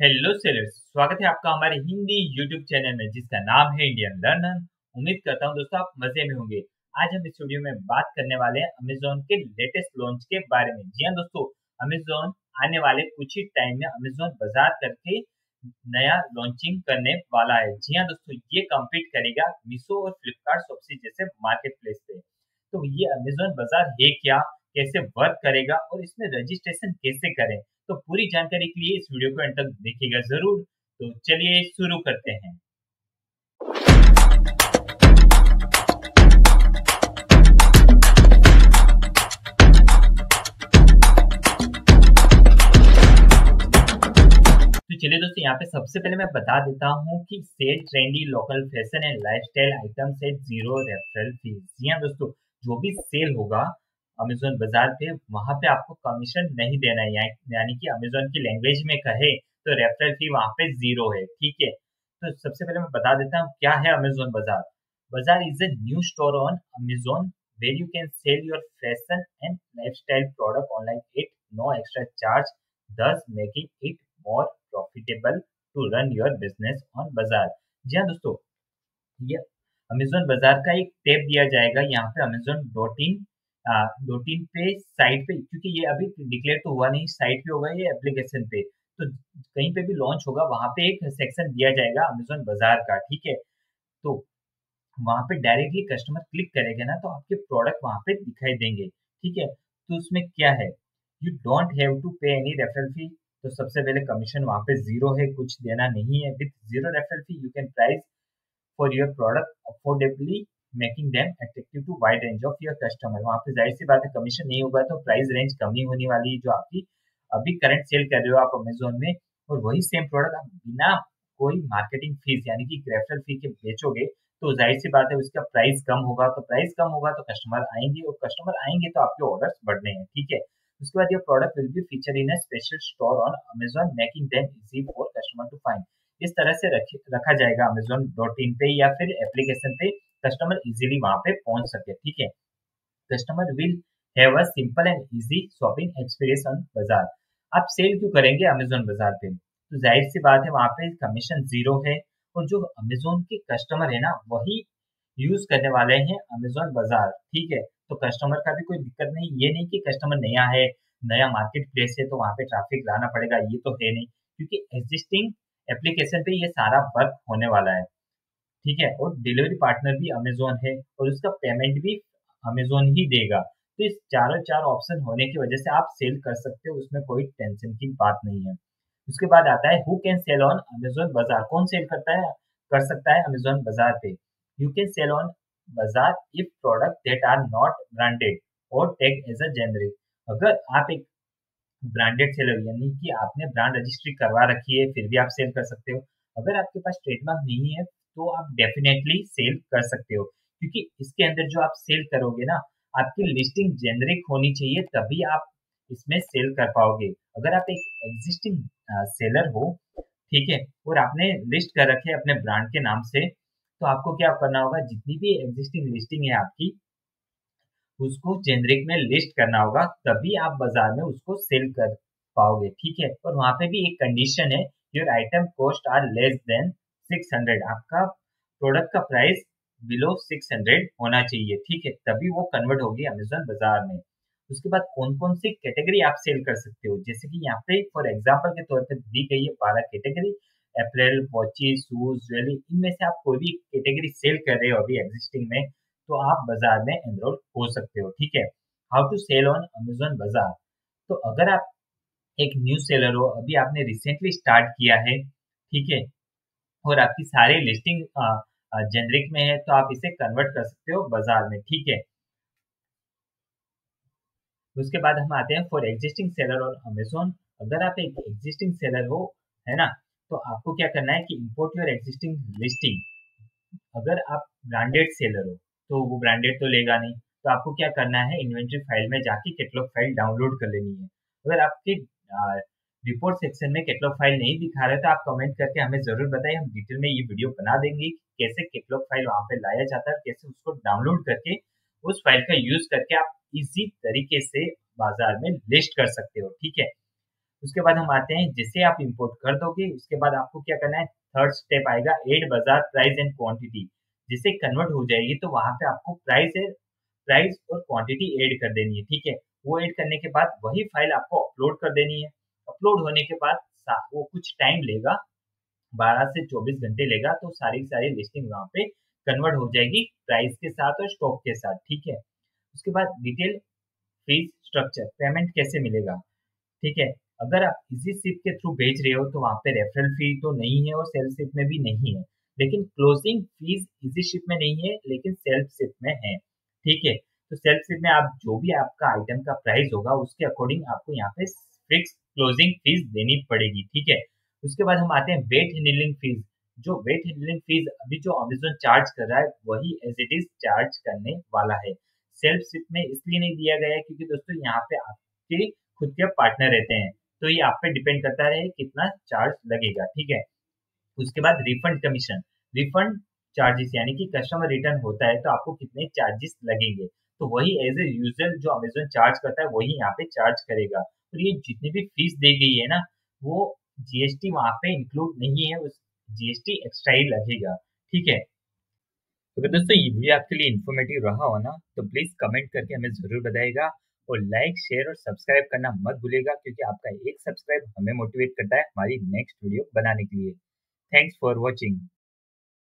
Hello sellers, स्वागत है आपका हमारे हिंदी यूट्यूब चैनल में जिसका नाम है इंडियन लर्नर। उम्मीद करता हूं दोस्तों आप मजे में होंगे। आज हम इस वीडियो में बात करने वाले हैं अमेजोन के लेटेस्ट लॉन्च के बारे में। जी हाँ दोस्तों, अमेजोन आने वाले कुछ ही टाइम में अमेजोन बाजार करके नया लॉन्चिंग करने वाला है। जी हाँ दोस्तों, ये कम्पीट करेगा मीशो और फ्लिपकार्ट शॉप्सी जैसे मार्केट प्लेस पे। तो ये अमेजोन बाजार है क्या, कैसे वर्क करेगा और इसमें रजिस्ट्रेशन कैसे करें, तो पूरी जानकारी के लिए इस वीडियो को अंत तक देखिएगा जरूर। तो चलिए शुरू करते हैं। तो चलिए दोस्तों, यहाँ पे सबसे पहले मैं बता देता हूँ कि sell trendy local fashion and lifestyle items at zero referral fees. जी हाँ दोस्तों, जो भी सेल होगा अमेजोन बाजार पे वहां पे आपको कमीशन नहीं देना है। यानी कि अमेजोन की लैंग्वेज में कहे तो रेफरल फी वहां पे जीरो है। ठीक है, तो सबसे पहले मैं बता देता हूँ क्या है अमेजोन बाजार। बाजार is a new store on Amazon where you can sell your fashion and lifestyle product online at no extra charge, thus making it more profitable to run your business on बाजार। जी हाँ दोस्तों, ये Amazon बाजार का एक tab दिया जाएगा यहाँ पे अमेजोन डॉट इन पे साइट पे, क्योंकि ये अभी डिक्लेयर तो हुआ नहीं साइट पे होगा ये एप्लीकेशन पे। तो कहीं पे भी लॉन्च होगा वहां पे एक सेक्शन दिया जाएगा अमेजोन बाजार का। ठीक है, तो वहां पे डायरेक्टली कस्टमर क्लिक करेगा ना तो आपके प्रोडक्ट वहां पे दिखाई देंगे। ठीक है, तो उसमें क्या है, यू डोंट हैव टू पे एनी रेफरल फी। तो सबसे पहले कमीशन वहां पे जीरो है, कुछ देना नहीं है। With zero referral fee you can price for your product affordably making them attractive to wide range of your customer. वहां पे जाहिर सी बात है कमीशन नहीं होगा तो प्राइस रेंज कम ही होने वाली है जो आपकी अभी करंट सेल कर रहे हो आप अमेजोन में। और वही सेम प्रोडक्ट आप बिना कोई मार्केटिंग फीस यानी कि रेफरल फी के बेचोगे तो जाहिर सी बात है उसका प्राइस कम होगा। तो प्राइस कम होगा तो कस्टमर आएंगे और कस्टमर आएंगे तो आपके ऑर्डर्स बढ़ने हैं। ठीक है, उसके बाद ये product will be feature in a special store on Amazon making them easy for customer to find. इस तरह से रखा जाएगा अमेजोन डॉट इन पे या फिर एप्लीकेशन पे, कस्टमर इजीली वहां पे पहुंच सके। ठीक है, customer will have a simple and easy shopping experience on बाजार। आप सेल क्यों करेंगे अमेजोन बाजार पे, तो जाहिर सी बात है वहां पे कमीशन जीरो है और जो अमेजोन के कस्टमर है ना वही यूज करने वाले हैं अमेजोन बाजार। ठीक है, तो कस्टमर का भी कोई दिक्कत नहीं, ये नहीं कि कस्टमर नया है, नया मार्केट प्लेस है तो वहां पे ट्रैफिक लाना पड़ेगा, ये तो है नहीं, क्योंकि एग्जिस्टिंग एप्लीकेशन पे ये सारा वर्क होने वाला है। ठीक है, और डिलीवरी पार्टनर भी अमेजोन है और उसका पेमेंट भी अमेजोन ही देगा। तो इस चारों चार ऑप्शन होने की वजह से आप सेल कर सकते हो, उसमें कोई टेंशन की बात नहीं है। उसके बाद आता है who can sell on Amazon बाजार। कौन सेल करता है, कर सकता है अमेजोन बाजार पे। You can sell on Bazaar if product that are not branded और टैग एज अ जेनरिक। अगर आप एक ब्रांडेड सेलर यानी कि आपने ब्रांड रजिस्ट्री करवा रखी है फिर भी आप सेल कर सकते हो। अगर आपके पास ट्रेडमार्क नहीं है तो आप डेफिनेटली सेल कर सकते हो, क्योंकि इसके अंदर जो आप सेल करोगे ना आपकी लिस्टिंग जेनरिक होनी चाहिए तभी आप इसमें सेल कर पाओगे। अगर आप एक एग्जिस्टिंग सेलर हो, ठीक है, और आपने लिस्ट कर रखे है अपने ब्रांड के नाम से, तो आपको क्या करना होगा, जितनी भी एग्जिस्टिंग लिस्टिंग है आपकी उसको जेनरिक में लिस्ट करना होगा, तभी आप बाजार में उसको सेल कर पाओगे। ठीक है, और वहां पे भी एक कंडीशन है, your item cost are less than 600। आपका प्रोडक्ट का प्राइस बिलो 600 होना चाहिए। ठीक है, तभी वो कन्वर्ट होगी अमेजोन बाजार में। उसके बाद कौन कौन सी कैटेगरी आप सेल कर सकते हो, जैसे कि यहाँ पे फॉर एग्जाम्पल के तौर पर दी गई है 12 कैटेगरी, अप्रैल, वॉचेस, शूज, ज्वेलरी, इनमें से आप कोई भी कैटेगरी सेल कर रहे हो अभी एग्जिस्टिंग में तो आप बाजार में एनरोल हो सकते हो। ठीक है, how to sell on Amazon Bazaar. तो अगर आप एक न्यू सेलर हो, अभी आपने रिसेंटली स्टार्ट किया है, ठीक है, और आपकी सारी लिस्टिंग जेनरिक में है तो आप इसे कन्वर्ट कर सकते हो बाजार में। ठीक है, उसके बाद हम आते हैं फॉर एग्जिस्टिंग सेलर और अमेजोन। अगर आप एक एग्जिस्टिंग सेलर हो, है ना, तो आपको क्या करना है कि इंपोर्ट योर एग्जिस्टिंग लिस्टिंग। अगर आप ब्रांडेड सेलर हो तो वो ब्रांडेड तो लेगा नहीं, तो आपको क्या करना है, इन्वेंट्री फाइल में जाके कैटलॉग फाइल डाउनलोड कर लेनी है। अगर आपके रिपोर्ट सेक्शन में कैटलॉग फाइल नहीं दिखा रहा है तो आप कमेंट करके हमें जरूर बताइए, हम डिटेल में ये वीडियो बना देंगे कि कैसे कैटलॉग फाइल वहां पे लाया जाता है, कैसे उसको डाउनलोड करके उस फाइल का यूज करके आप इजी तरीके से बाजार में लिस्ट कर सकते हो। ठीक है, उसके बाद हम आते हैं, जैसे आप इंपोर्ट कर दोगे उसके बाद आपको क्या करना है, थर्ड स्टेप आएगा ऐड बाजार प्राइस एंड क्वांटिटी। जिसे कन्वर्ट हो जाएगी तो वहां पे आपको प्राइस और क्वांटिटी ऐड कर देनी है, ठीक है। वो ऐड करने के बाद वही फाइल आपको अपलोड कर देनी है। अपलोड होने के बाद वो कुछ टाइम लेगा, 12 से 24 घंटे लेगा, तो सारी की सारी लिस्टिंग वहाँ पे कन्वर्ट हो जाएगी प्राइस के साथ और स्टॉक के साथ, ठीक है। उसके बाद डिटेल फीस स्ट्रक्चर, पेमेंट कैसे मिलेगा, ठीक है। अगर आप इजी शिप के थ्रू भेज रहे हो तो वहाँ पे रेफरल फी तो नहीं है और सेल्फ शिप में भी नहीं है, लेकिन क्लोजिंग फीस इजी शिप में नहीं है लेकिन सेल्फ शिप में है, ठीक है। तो सेल्फ शिप में आप जो भी आपका आइटम का प्राइस होगा उसके अकॉर्डिंग आपको यहाँ पे फिक्स क्लोजिंग फीस देनी पड़ेगी, ठीक है। उसके बाद हम आते हैं वेट हैंडलिंग फीस। जो वेट हैंडलिंग फीस अभी जो अमेजोन चार्ज कर रहा है वही एज इट इज चार्ज करने वाला है। सेल्फ शिप में इसलिए नहीं दिया गया है क्योंकि दोस्तों यहाँ पे आपके खुद के पार्टनर रहते हैं, तो ये आप पे डिपेंड करता है कितना चार्ज लगेगा, ठीक है। उसके बाद रिफंड कमीशन, रिफंड चार्जेस यानी कि कस्टमर रिटर्न होता है तो आपको कितने चार्जेस लगेंगे, तो वही एज ए यूजर जो अमेजोन चार्ज करता है वही यहाँ पे चार्ज करेगा। और ये जितनी भी फीस दी गई है ना, वो जीएसटी वहाँ पे इंक्लूड नहीं है, उस जीएसटी एक्स्ट्रा ही लगेगा, ठीक है। अगर दोस्तों ये वीडियो आपके लिए इन्फॉर्मेटिव रहा हो ना, तो प्लीज कमेंट करके हमें जरूर बताइएगा और लाइक शेयर और सब्सक्राइब करना मत भूलिएगा, क्योंकि आपका एक सब्सक्राइब हमें मोटिवेट करता है हमारी नेक्स्ट वीडियो बनाने के लिए। Thanks for watching.